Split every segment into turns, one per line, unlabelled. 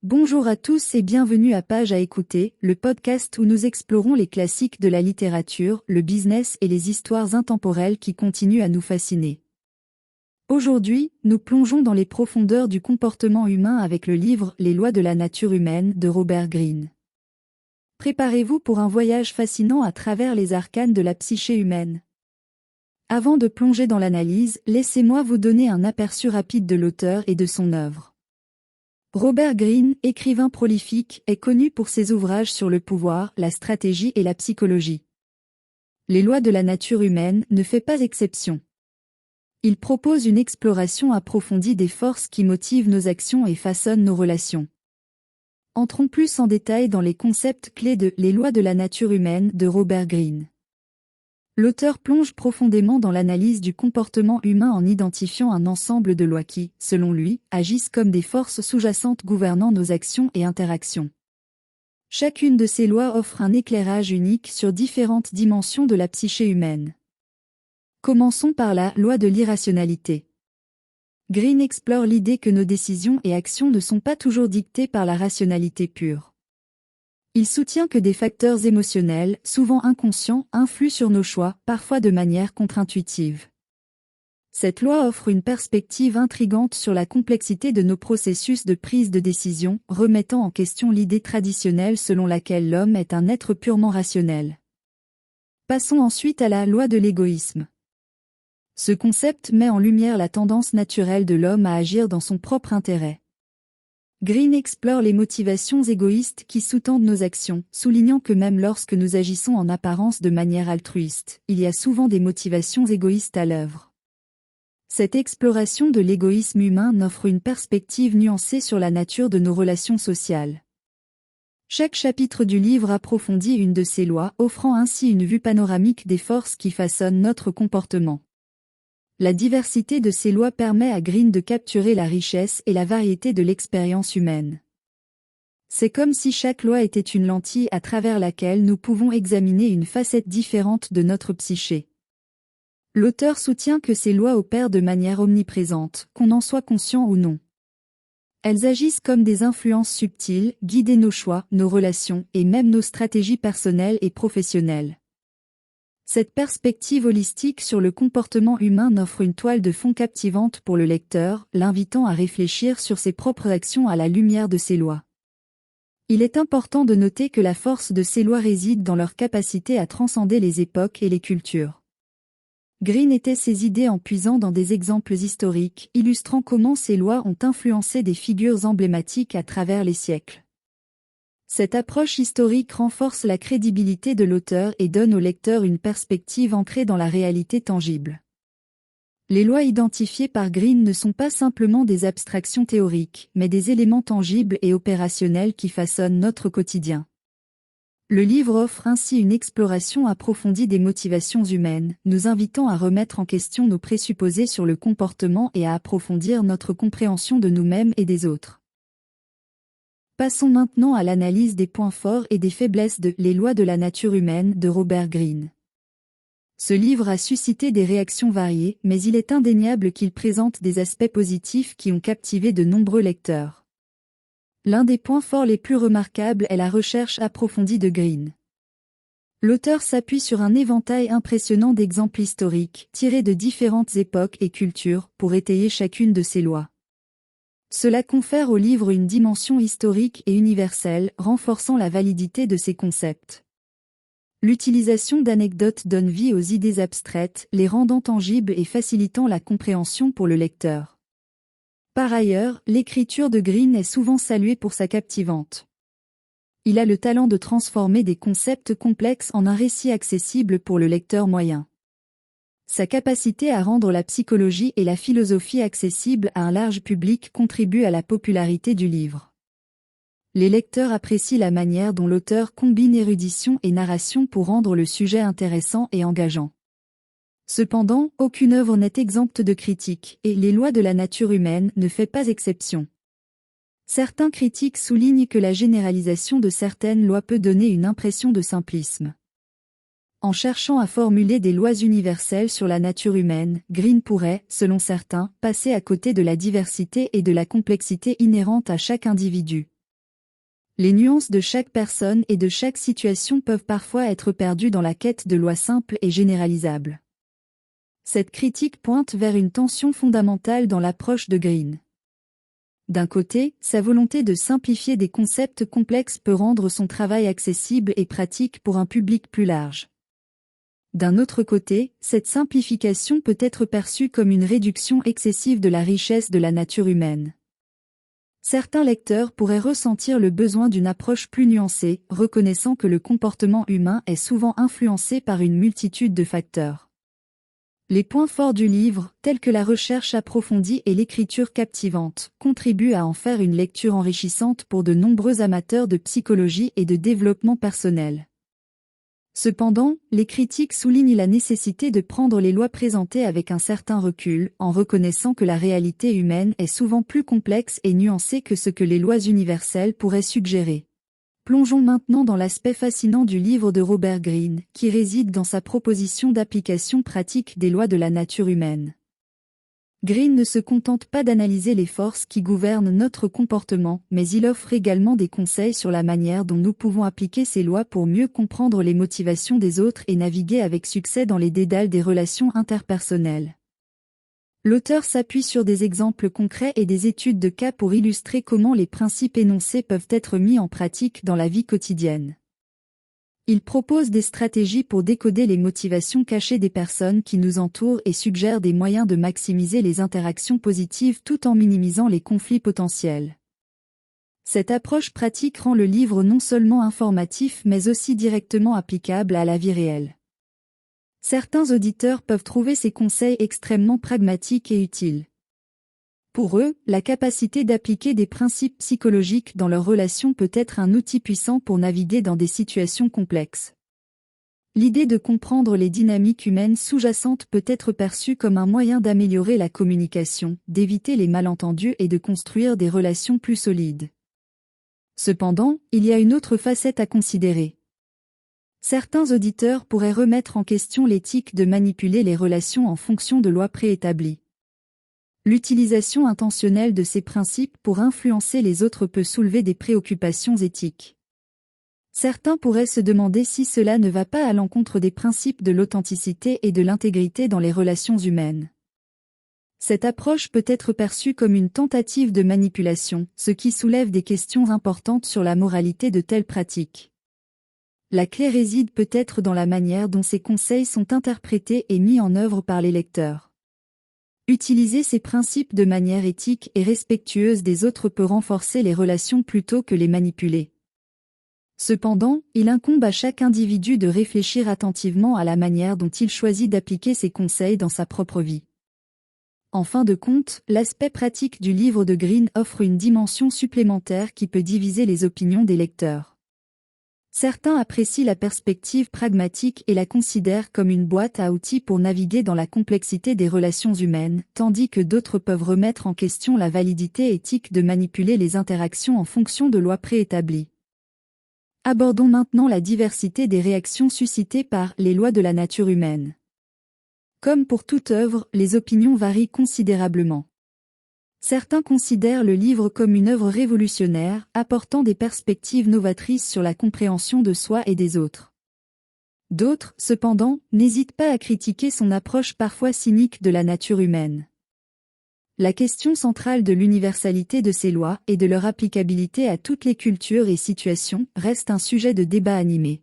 Bonjour à tous et bienvenue à Page à écouter, le podcast où nous explorons les classiques de la littérature, le business et les histoires intemporelles qui continuent à nous fasciner. Aujourd'hui, nous plongeons dans les profondeurs du comportement humain avec le livre Les lois de la nature humaine de Robert Greene. Préparez-vous pour un voyage fascinant à travers les arcanes de la psyché humaine. Avant de plonger dans l'analyse, laissez-moi vous donner un aperçu rapide de l'auteur et de son œuvre. Robert Greene, écrivain prolifique, est connu pour ses ouvrages sur le pouvoir, la stratégie et la psychologie. Les lois de la nature humaine ne fait pas exception. Il propose une exploration approfondie des forces qui motivent nos actions et façonnent nos relations. Entrons plus en détail dans les concepts clés de Les lois de la nature humaine de Robert Greene. L'auteur plonge profondément dans l'analyse du comportement humain en identifiant un ensemble de lois qui, selon lui, agissent comme des forces sous-jacentes gouvernant nos actions et interactions. Chacune de ces lois offre un éclairage unique sur différentes dimensions de la psyché humaine. Commençons par la loi de l'irrationalité. Greene explore l'idée que nos décisions et actions ne sont pas toujours dictées par la rationalité pure. Il soutient que des facteurs émotionnels, souvent inconscients, influent sur nos choix, parfois de manière contre-intuitive. Cette loi offre une perspective intrigante sur la complexité de nos processus de prise de décision, remettant en question l'idée traditionnelle selon laquelle l'homme est un être purement rationnel. Passons ensuite à la loi de l'égoïsme. Ce concept met en lumière la tendance naturelle de l'homme à agir dans son propre intérêt. Greene explore les motivations égoïstes qui sous-tendent nos actions, soulignant que même lorsque nous agissons en apparence de manière altruiste, il y a souvent des motivations égoïstes à l'œuvre. Cette exploration de l'égoïsme humain offre une perspective nuancée sur la nature de nos relations sociales. Chaque chapitre du livre approfondit une de ces lois, offrant ainsi une vue panoramique des forces qui façonnent notre comportement. La diversité de ces lois permet à Greene de capturer la richesse et la variété de l'expérience humaine. C'est comme si chaque loi était une lentille à travers laquelle nous pouvons examiner une facette différente de notre psyché. L'auteur soutient que ces lois opèrent de manière omniprésente, qu'on en soit conscient ou non. Elles agissent comme des influences subtiles, guidant nos choix, nos relations et même nos stratégies personnelles et professionnelles. Cette perspective holistique sur le comportement humain offre une toile de fond captivante pour le lecteur, l'invitant à réfléchir sur ses propres actions à la lumière de ces lois. Il est important de noter que la force de ces lois réside dans leur capacité à transcender les époques et les cultures. Greene était ses idées en puisant dans des exemples historiques, illustrant comment ces lois ont influencé des figures emblématiques à travers les siècles. Cette approche historique renforce la crédibilité de l'auteur et donne au lecteur une perspective ancrée dans la réalité tangible. Les lois identifiées par Greene ne sont pas simplement des abstractions théoriques, mais des éléments tangibles et opérationnels qui façonnent notre quotidien. Le livre offre ainsi une exploration approfondie des motivations humaines, nous invitant à remettre en question nos présupposés sur le comportement et à approfondir notre compréhension de nous-mêmes et des autres. Passons maintenant à l'analyse des points forts et des faiblesses de Les lois de la nature humaine de Robert Greene. Ce livre a suscité des réactions variées, mais il est indéniable qu'il présente des aspects positifs qui ont captivé de nombreux lecteurs. L'un des points forts les plus remarquables est la recherche approfondie de Greene. L'auteur s'appuie sur un éventail impressionnant d'exemples historiques, tirés de différentes époques et cultures, pour étayer chacune de ces lois. Cela confère au livre une dimension historique et universelle, renforçant la validité de ses concepts. L'utilisation d'anecdotes donne vie aux idées abstraites, les rendant tangibles et facilitant la compréhension pour le lecteur. Par ailleurs, l'écriture de Greene est souvent saluée pour sa captivante. Il a le talent de transformer des concepts complexes en un récit accessible pour le lecteur moyen. Sa capacité à rendre la psychologie et la philosophie accessibles à un large public contribue à la popularité du livre. Les lecteurs apprécient la manière dont l'auteur combine érudition et narration pour rendre le sujet intéressant et engageant. Cependant, aucune œuvre n'est exempte de critiques, et Les lois de la nature humaine ne fait pas exception. Certains critiques soulignent que la généralisation de certaines lois peut donner une impression de simplisme. En cherchant à formuler des lois universelles sur la nature humaine, Greene pourrait, selon certains, passer à côté de la diversité et de la complexité inhérente à chaque individu. Les nuances de chaque personne et de chaque situation peuvent parfois être perdues dans la quête de lois simples et généralisables. Cette critique pointe vers une tension fondamentale dans l'approche de Green. D'un côté, sa volonté de simplifier des concepts complexes peut rendre son travail accessible et pratique pour un public plus large. D'un autre côté, cette simplification peut être perçue comme une réduction excessive de la richesse de la nature humaine. Certains lecteurs pourraient ressentir le besoin d'une approche plus nuancée, reconnaissant que le comportement humain est souvent influencé par une multitude de facteurs. Les points forts du livre, tels que la recherche approfondie et l'écriture captivante, contribuent à en faire une lecture enrichissante pour de nombreux amateurs de psychologie et de développement personnel. Cependant, les critiques soulignent la nécessité de prendre les lois présentées avec un certain recul, en reconnaissant que la réalité humaine est souvent plus complexe et nuancée que ce que les lois universelles pourraient suggérer. Plongeons maintenant dans l'aspect fascinant du livre de Robert Greene, qui réside dans sa proposition d'application pratique des lois de la nature humaine. Greene ne se contente pas d'analyser les forces qui gouvernent notre comportement, mais il offre également des conseils sur la manière dont nous pouvons appliquer ces lois pour mieux comprendre les motivations des autres et naviguer avec succès dans les dédales des relations interpersonnelles. L'auteur s'appuie sur des exemples concrets et des études de cas pour illustrer comment les principes énoncés peuvent être mis en pratique dans la vie quotidienne. Il propose des stratégies pour décoder les motivations cachées des personnes qui nous entourent et suggère des moyens de maximiser les interactions positives tout en minimisant les conflits potentiels. Cette approche pratique rend le livre non seulement informatif mais aussi directement applicable à la vie réelle. Certains auditeurs peuvent trouver ces conseils extrêmement pragmatiques et utiles. Pour eux, la capacité d'appliquer des principes psychologiques dans leurs relations peut être un outil puissant pour naviguer dans des situations complexes. L'idée de comprendre les dynamiques humaines sous-jacentes peut être perçue comme un moyen d'améliorer la communication, d'éviter les malentendus et de construire des relations plus solides. Cependant, il y a une autre facette à considérer. Certains auditeurs pourraient remettre en question l'éthique de manipuler les relations en fonction de lois préétablies. L'utilisation intentionnelle de ces principes pour influencer les autres peut soulever des préoccupations éthiques. Certains pourraient se demander si cela ne va pas à l'encontre des principes de l'authenticité et de l'intégrité dans les relations humaines. Cette approche peut être perçue comme une tentative de manipulation, ce qui soulève des questions importantes sur la moralité de telles pratiques. La clé réside peut-être dans la manière dont ces conseils sont interprétés et mis en œuvre par les lecteurs. Utiliser ces principes de manière éthique et respectueuse des autres peut renforcer les relations plutôt que les manipuler. Cependant, il incombe à chaque individu de réfléchir attentivement à la manière dont il choisit d'appliquer ces conseils dans sa propre vie. En fin de compte, l'aspect pratique du livre de Greene offre une dimension supplémentaire qui peut diviser les opinions des lecteurs. Certains apprécient la perspective pragmatique et la considèrent comme une boîte à outils pour naviguer dans la complexité des relations humaines, tandis que d'autres peuvent remettre en question la validité éthique de manipuler les interactions en fonction de lois préétablies. Abordons maintenant la diversité des réactions suscitées par les lois de la nature humaine. Comme pour toute œuvre, les opinions varient considérablement. Certains considèrent le livre comme une œuvre révolutionnaire, apportant des perspectives novatrices sur la compréhension de soi et des autres. D'autres, cependant, n'hésitent pas à critiquer son approche parfois cynique de la nature humaine. La question centrale de l'universalité de ces lois et de leur applicabilité à toutes les cultures et situations reste un sujet de débat animé.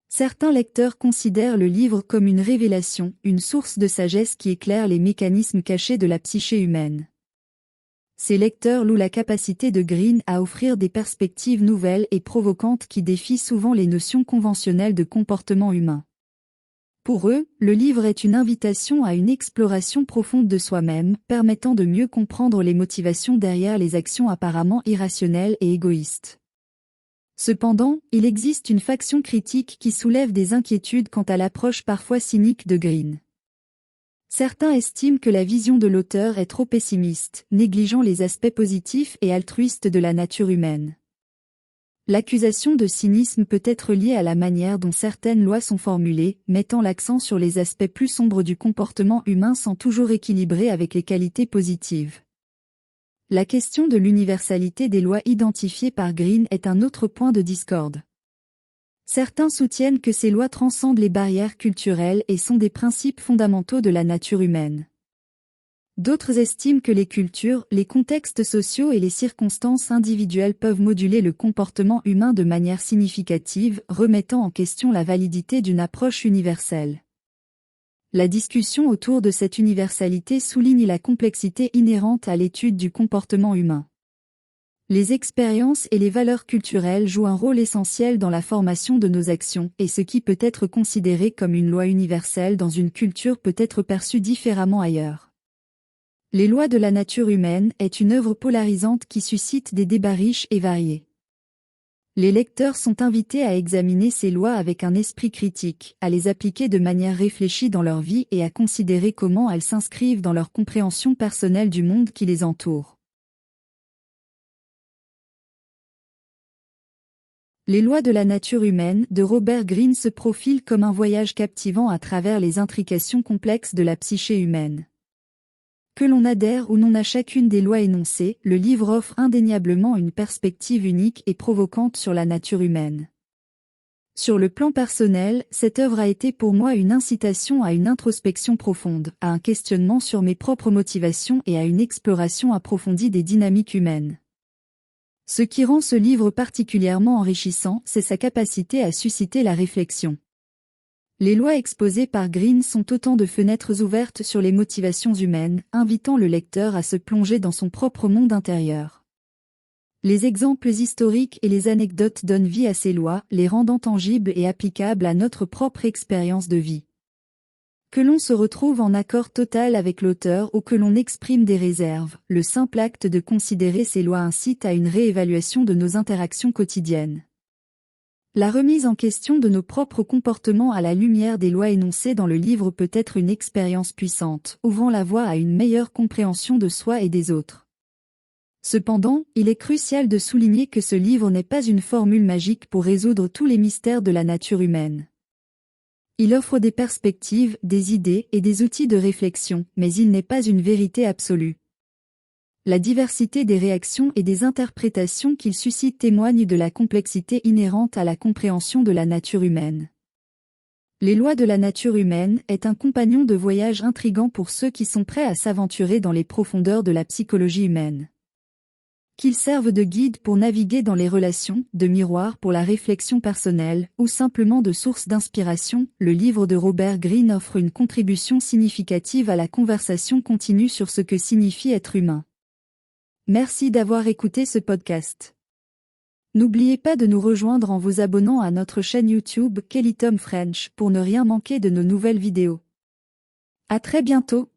Certains lecteurs considèrent le livre comme une révélation, une source de sagesse qui éclaire les mécanismes cachés de la psyché humaine. Ces lecteurs louent la capacité de Greene à offrir des perspectives nouvelles et provocantes qui défient souvent les notions conventionnelles de comportement humain. Pour eux, le livre est une invitation à une exploration profonde de soi-même, permettant de mieux comprendre les motivations derrière les actions apparemment irrationnelles et égoïstes. Cependant, il existe une faction critique qui soulève des inquiétudes quant à l'approche parfois cynique de Greene. Certains estiment que la vision de l'auteur est trop pessimiste, négligeant les aspects positifs et altruistes de la nature humaine. L'accusation de cynisme peut être liée à la manière dont certaines lois sont formulées, mettant l'accent sur les aspects plus sombres du comportement humain sans toujours équilibrer avec les qualités positives. La question de l'universalité des lois identifiées par Green est un autre point de discorde. Certains soutiennent que ces lois transcendent les barrières culturelles et sont des principes fondamentaux de la nature humaine. D'autres estiment que les cultures, les contextes sociaux et les circonstances individuelles peuvent moduler le comportement humain de manière significative, remettant en question la validité d'une approche universelle. La discussion autour de cette universalité souligne la complexité inhérente à l'étude du comportement humain. Les expériences et les valeurs culturelles jouent un rôle essentiel dans la formation de nos actions, et ce qui peut être considéré comme une loi universelle dans une culture peut être perçu différemment ailleurs. Les lois de la nature humaine est une œuvre polarisante qui suscite des débats riches et variés. Les lecteurs sont invités à examiner ces lois avec un esprit critique, à les appliquer de manière réfléchie dans leur vie et à considérer comment elles s'inscrivent dans leur compréhension personnelle du monde qui les entoure. Les lois de la nature humaine de Robert Greene se profilent comme un voyage captivant à travers les intrications complexes de la psyché humaine. Que l'on adhère ou non à chacune des lois énoncées, le livre offre indéniablement une perspective unique et provocante sur la nature humaine. Sur le plan personnel, cette œuvre a été pour moi une incitation à une introspection profonde, à un questionnement sur mes propres motivations et à une exploration approfondie des dynamiques humaines. Ce qui rend ce livre particulièrement enrichissant, c'est sa capacité à susciter la réflexion. Les lois exposées par Greene sont autant de fenêtres ouvertes sur les motivations humaines, invitant le lecteur à se plonger dans son propre monde intérieur. Les exemples historiques et les anecdotes donnent vie à ces lois, les rendant tangibles et applicables à notre propre expérience de vie. Que l'on se retrouve en accord total avec l'auteur ou que l'on exprime des réserves, le simple acte de considérer ces lois incite à une réévaluation de nos interactions quotidiennes. La remise en question de nos propres comportements à la lumière des lois énoncées dans le livre peut être une expérience puissante, ouvrant la voie à une meilleure compréhension de soi et des autres. Cependant, il est crucial de souligner que ce livre n'est pas une formule magique pour résoudre tous les mystères de la nature humaine. Il offre des perspectives, des idées et des outils de réflexion, mais il n'est pas une vérité absolue. La diversité des réactions et des interprétations qu'il suscite témoigne de la complexité inhérente à la compréhension de la nature humaine. Les lois de la nature humaine est un compagnon de voyage intrigant pour ceux qui sont prêts à s'aventurer dans les profondeurs de la psychologie humaine. Qu'ils servent de guide pour naviguer dans les relations, de miroir pour la réflexion personnelle, ou simplement de source d'inspiration, le livre de Robert Greene offre une contribution significative à la conversation continue sur ce que signifie être humain. Merci d'avoir écouté ce podcast. N'oubliez pas de nous rejoindre en vous abonnant à notre chaîne YouTube Kelly Tom French pour ne rien manquer de nos nouvelles vidéos. À très bientôt.